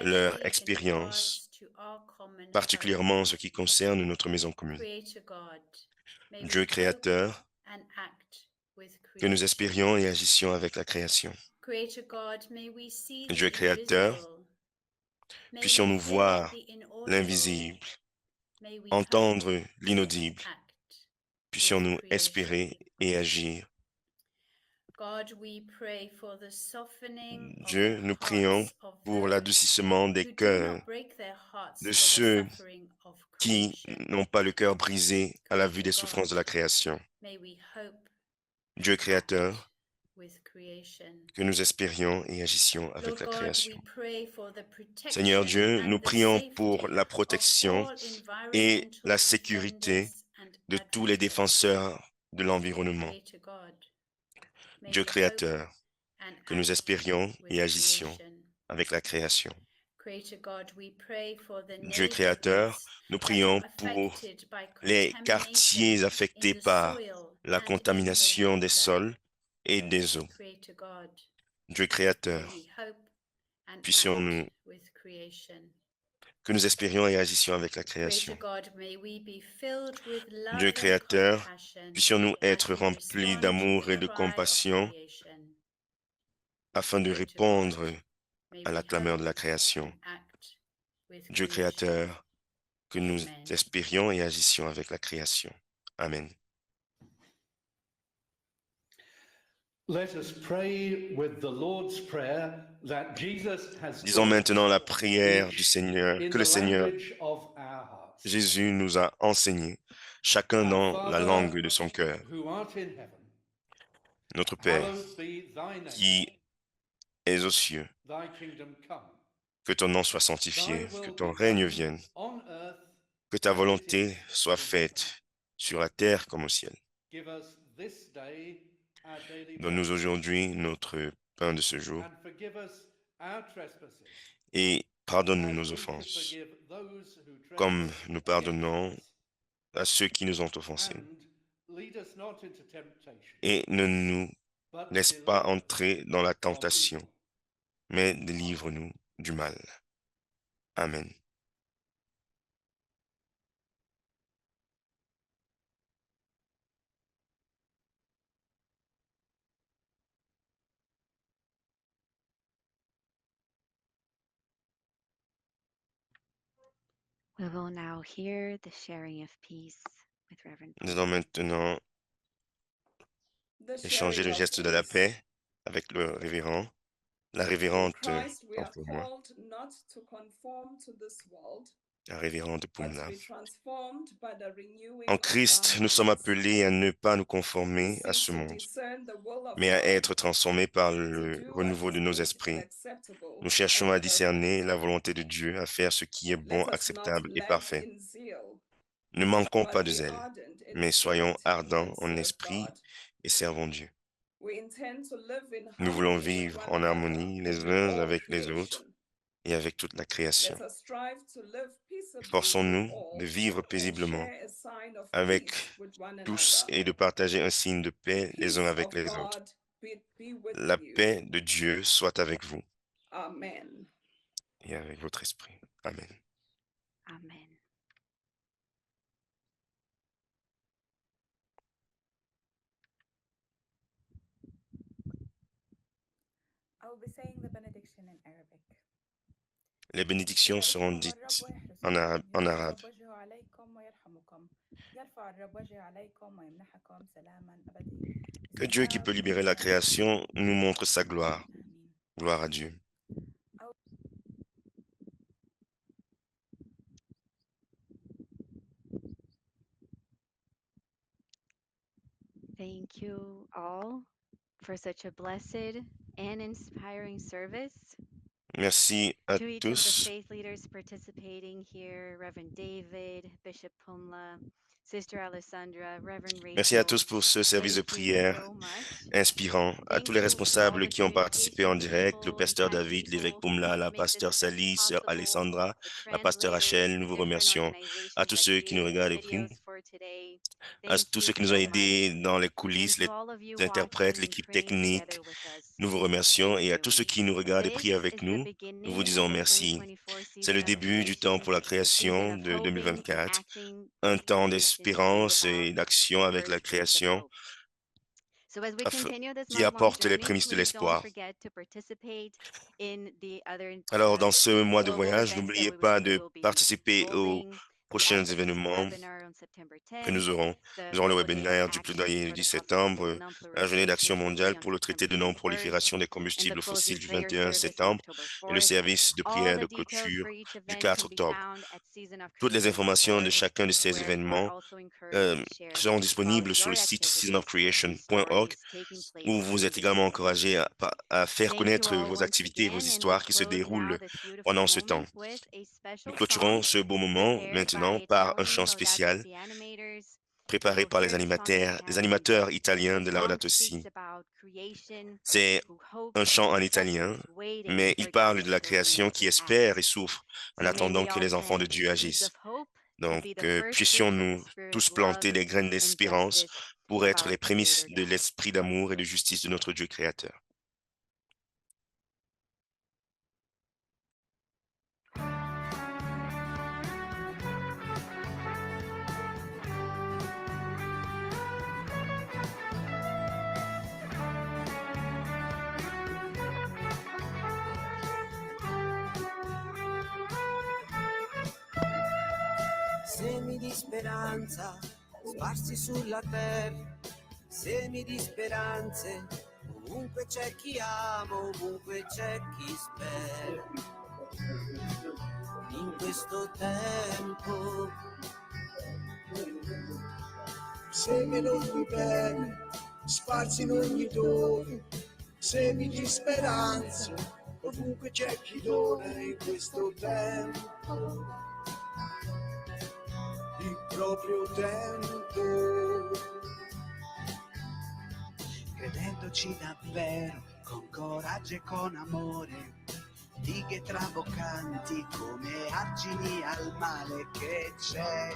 leur especially in expérience, regards to our common particulièrement home. en ce qui concerne notre maison commune. Creator God, may Dieu we hope créateur, and act with que nous creation. espérions et agissions avec la création. Creator God, may we see the Dieu créateur, invisible. May we puissions-nous hear voir the inaudible. l'invisible, May we entendre hope l'inaudible, and act with puissions-nous creation. espérer et agir. God, we pray for the softening of Dieu, the nous prions hearts of pour those l'adoucissement des who do cœurs not break their hearts de for the ceux suffering of qui creation. n'ont pas le cœur brisé à la vue des Creator souffrances de la God, création. may we hope Dieu and créateur, act with creation. que nous espérions et agissions avec Lord la God, création. we pray for the protection Seigneur Dieu, nous and the prions pour safety la of protection all et la environmental sécurité defenders and de tous les advocates. défenseurs de l'environnement. Creator God, may Dieu we hope créateur, and que nous act espérions with et agissions creation. avec la création. Creator God, we pray for the Dieu créateur, neighborhoods nous that are prions pour affected by les contamination quartiers in affectés the par soil la and in the contamination des water. sols et des eaux. Creator God, Dieu may créateur, we hope and puissions-nous, act with creation. que nous espérions et agissions avec la Creator création. God, may we be filled with Dieu love and créateur, compassion puissions-nous as être we remplis respond to d'amour the et de cry of compassion creation. afin de Creator répondre God, may à la we clameur hope de la création. and act with Dieu creation. créateur, que nous Amen. espérions et agissions avec la création. Amen. Let us pray with the Lord's Prayer that Jesus has Disons taught maintenant la us, prière du each Seigneur, in que le the Seigneur language of our hearts. Jésus nous a enseigné, chacun Our dans la Father, langue de son cœur. who art in heaven, Notre Père, hallowed be thy name. qui es aux cieux, Thy kingdom come. que ton nom soit Thy sanctifié, que will ton be règne done vienne, on earth que ta as it volonté is soit in heaven. faite sur la terre comme au ciel. Give us this day our daily Donne-nous bread, aujourd'hui notre pain de ce jour and forgive us our trespasses, et pardonne-nous as nos we offenses, forgive those who comme trespass nous against pardonnons us. à ceux qui nous ont offensés. And lead us not into temptation, Et ne nous but laisse pas deliver us entrer dans la from tentation, evil. mais délivre-nous du mal. Amen. We will now hear the sharing of peace with Reverend Nous allons Pumla. maintenant The échanger sharing le of geste de la peace. paix avec le révérend, la In révérende Christ, we are pour moi, called not to conform to this world, la révérende but Poumla. to be transformed by the renewing En of Christ, our nous sommes minds. appelés à ne pas nous We conformer à seek ce to monde, discern the will of mais à God, être transformés par to le do what renouveau is de nos good and esprits. acceptable Nous cherchons and à discerner perfect. la volonté de Dieu, à faire ce qui est bon, Let us not acceptable et lack parfait. in zeal, Ne manquons pas but de be zèle, ardent in mais soyons spirit ardents and en serve esprit God. et servons Dieu. We intend to live in Nous voulons harmony with vivre one en another harmonie and les with uns all avec les creation. autres et avec toute la création. Let us strive to live peaceably with Efforçons-nous de all vivre and paisiblement share a sign of avec peace with one tous another. et de partager un signe de The paix les uns peace avec of les autres. God be with La you. paix de Dieu soit avec vous Amen. et avec votre esprit. Amen. Amen. I will be saying the benediction in Arabic. Les bénédictions seront يرحم الرب dites ويحرسكم، en يرفع arabe. الرب وجهه عليكم ويرحمكم، يرفع الرب وجهه عليكم ويمنحكم سلاما أبدي. Que باسم Dieu qui الآب peut libérer la والابن création nous montre sa gloire. آمين. Gloire à Dieu. Thank you all for such a blessed and inspiring service. Merci à To each of the tous. faith leaders participating here, Reverend David, Bishop Pumla, Sister Alessandra, Reverend Merci à Rachel, tous pour ce service de thank you prière so much. inspirant, à tous Thank les you to all responsables the qui ont participé en communication direct, le people and pasteur chat David, l'évêque people Poumla, who la make this pasteur event Sally, sœur possible, Alessandra, the la pasteur translators, Rachel. Nous the vous different remercions. À organizations tous that ceux qui nous created the regardent et prient, videos for today. à Thank tous you ceux qui nous ont so much. aidés dans les And coulisses, to les all of you interprètes, watching and l'équipe praying technique, together with us, nous vous remercions. thank Et à you. tous ceux qui nous regardent et prient This avec is the nous, nous vous beginning of disons the merci. 2024 C'est le season of début du temps creation, pour la a season création of de hoping and 2024, acting un with temps faith and bringing d'espérance about et d'action the avec la first fruits of création hope. So as we aff- continue this qui month-long apporte les journey, prémices de please don't l'espoir. forget to participate in the other Alors, dans ce mois de global voyage, events that n'oubliez we pas will, de will be participer aux holding, the prochains advocacy événements webinar on September que 10th, nous aurons. the Nous aurons le Global Day of webinaire du Action plaidoyer le for the 10 Possible septembre, la journée d'action Non-Proliferation Treaty mondiale on pour le traité September de 21st, non-prolifération des and the combustibles closing fossiles du prayer 21 service on septembre October et le 4th. service de All prière the de details clôture for each du event 4 can be octobre. found at Toutes les informations de seasonofcreation.org, chacun de ces where you are événements also encouraged to share seront about disponibles sur your le site activities and seasonofcreation.org stories taking place où vous in êtes this également season. encouragés à faire Thank you connaître all vos once activités et vos again, and we'll histoires qui se close now déroulent this beautiful pendant ce temps. moment with a Nous special song clôturons ce beau moment prepared maintenant by par un Italian chant Laudato spécial Si animators. préparé We'll par hear a song in les Italian. animateurs The italiens de song Laudato speaks Si. about creation C'est who hopes un and chant en expects and italien, is waiting mais il for parle God's de la children création qui to espère et act. souffre en So may attendant we que all les enfants de plant the Dieu seeds agissent. of hope to Donc, be the first fruits of the puissions-nous tous Spirit's love planter les graines and d'espérance justice pour of être our les prémices Creator de God. l'esprit d'amour et de justice de notre Dieu créateur. Semi di speranza sparsi sulla terra, semi di speranze, ovunque c'è chi ama, ovunque c'è chi spera. In questo tempo semino di bene, sparsi in ogni dove, semi di speranza, ovunque c'è chi dona in questo tempo, il proprio tempo. Credendoci davvero, con coraggio e con amore, dighe traboccanti come argini al male che c'è.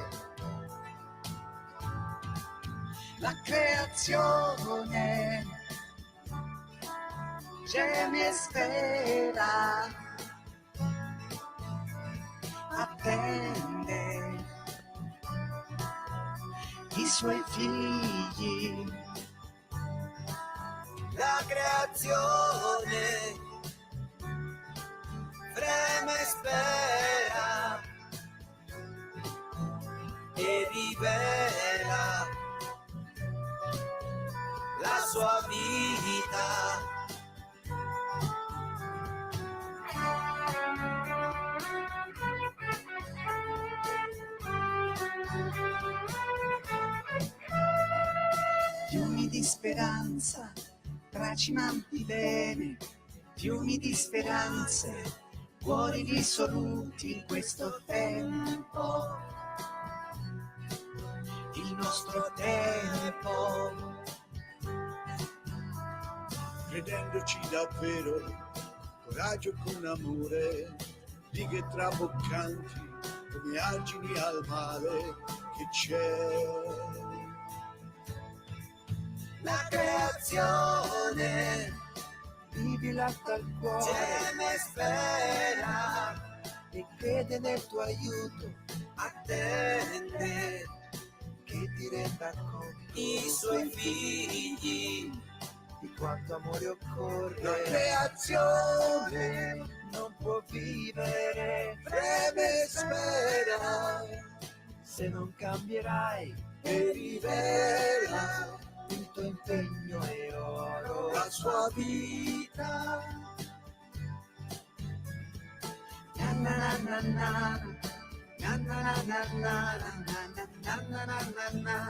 La creazione geme e spera, attende i suoi figli. La creazione freme e spera e rivela la sua vita. Fiumi di speranza tracimanti bene, fiumi di speranze, cuori risoluti in questo tempo, il nostro tempo. Credendoci davvero, coraggio e con amore, dighe traboccanti come argini al mare che c'è. La creazione vivila dal cuore, geme e spera e crede nel tuo aiuto, attende che ti renda conto i suoi figli di quanto amore occorre. La creazione non può vivere, freme e spera se non cambierai e rivela il tuo impegno è oro, la sua vita. Na na na na na na na na na na na na. Na